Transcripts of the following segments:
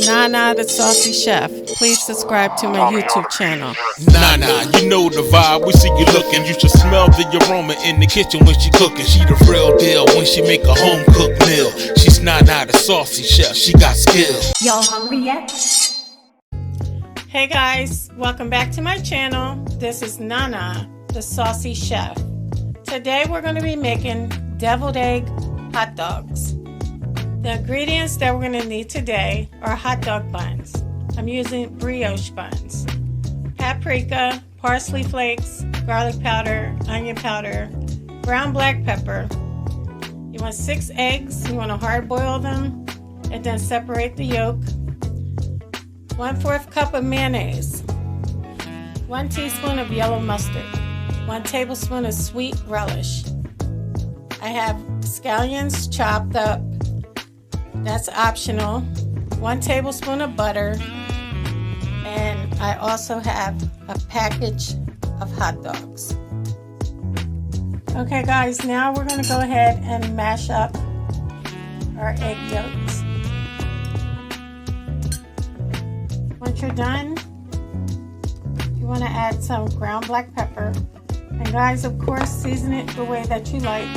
Nana the Saucy Chef. Please subscribe to my YouTube channel. Nana, you know the vibe, we see you looking. You should smell the aroma in the kitchen when she cooking. She the real deal when she make a home cooked meal. She's Nana the Saucy Chef, she got skills. Y'all hungry yet? Hey guys, welcome back to my channel. This is Nana the Saucy Chef. Today we're going to be making deviled egg hot dogs. The ingredients that we're going to need today are hot dog buns. I'm using brioche buns, paprika, parsley flakes, garlic powder, onion powder, ground black pepper. You want 6 eggs. You want to hard boil them and then separate the yolk. 1/4 cup of mayonnaise, 1 teaspoon of yellow mustard, 1 tablespoon of sweet relish. I have scallions chopped up. That's optional. 1 tablespoon of butter, and I also have a package of hot dogs. Okay guys, now we're going to go ahead and mash up our egg yolks. Once you're done, you want to add some ground black pepper, and guys, of course, season it the way that you like.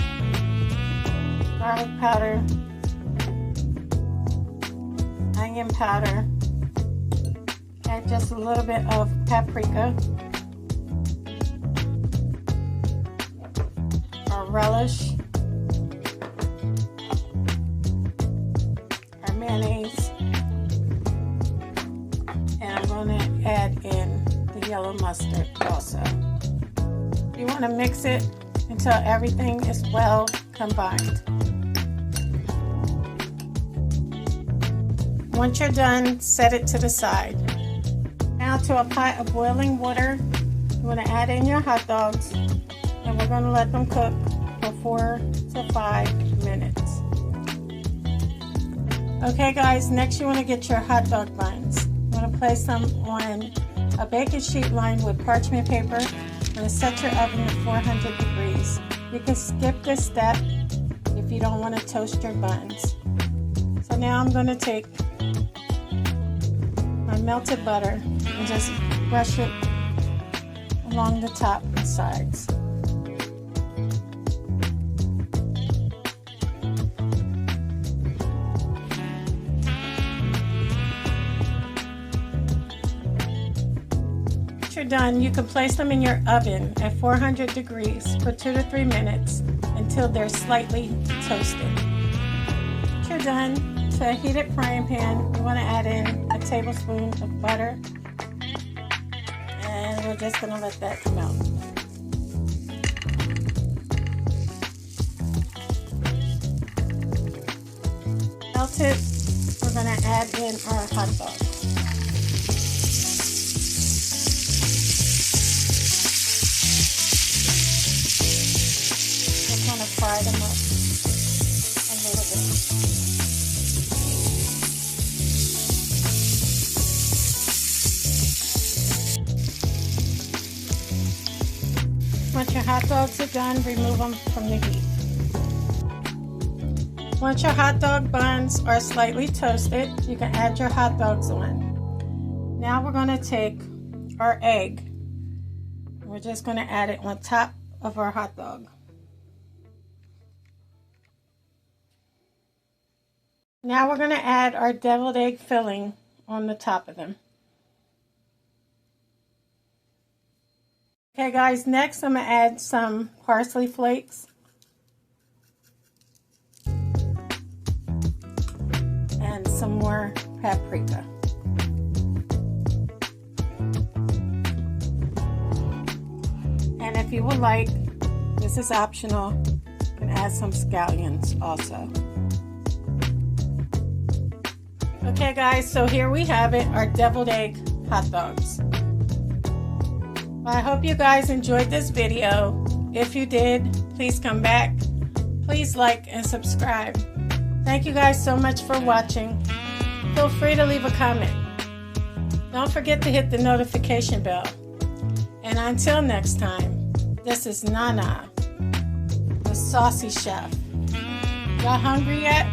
Garlic powder, onion powder, add just a little bit of paprika, our relish, our mayonnaise, and I'm going to add in the yellow mustard also. You want to mix it until everything is well combined. Once you're done, set it to the side. Now to a pot of boiling water, you want to add in your hot dogs, and we're going to let them cook for 4 to 5 minutes. Okay guys, next you want to get your hot dog buns. You want to place them on a baking sheet lined with parchment paper. You want to set your oven to 400 degrees. You can skip this step if you don't want to toast your buns. So now I'm going to take my melted butter and just brush it along the top and sides. Once you're done, you can place them in your oven at 400 degrees for 2 to 3 minutes until they're slightly toasted. Once you're done, to a heated frying pan, you want to add in a tablespoon of butter, and we're just going to let that melt. Melted, we're going to add in our hot dogs. Just want to fry them up a little bit. Once your hot dogs are done, remove them from the heat. Once your hot dog buns are slightly toasted, you can add your hot dogs on. Now we're going to take our egg. We're just going to add it on top of our hot dog. Now we're going to add our deviled egg filling on the top of them. Okay guys, next I'm going to add some parsley flakes and some more paprika. And if you would like, this is optional, you can add some scallions also. Okay guys, so here we have it, our deviled egg hot dogs. I hope you guys enjoyed this video. If you did, please come back. Please like and subscribe. Thank you guys so much for watching. Feel free to leave a comment. Don't forget to hit the notification bell. And until next time, this is Nana, the Saucy Chef. Y'all hungry yet?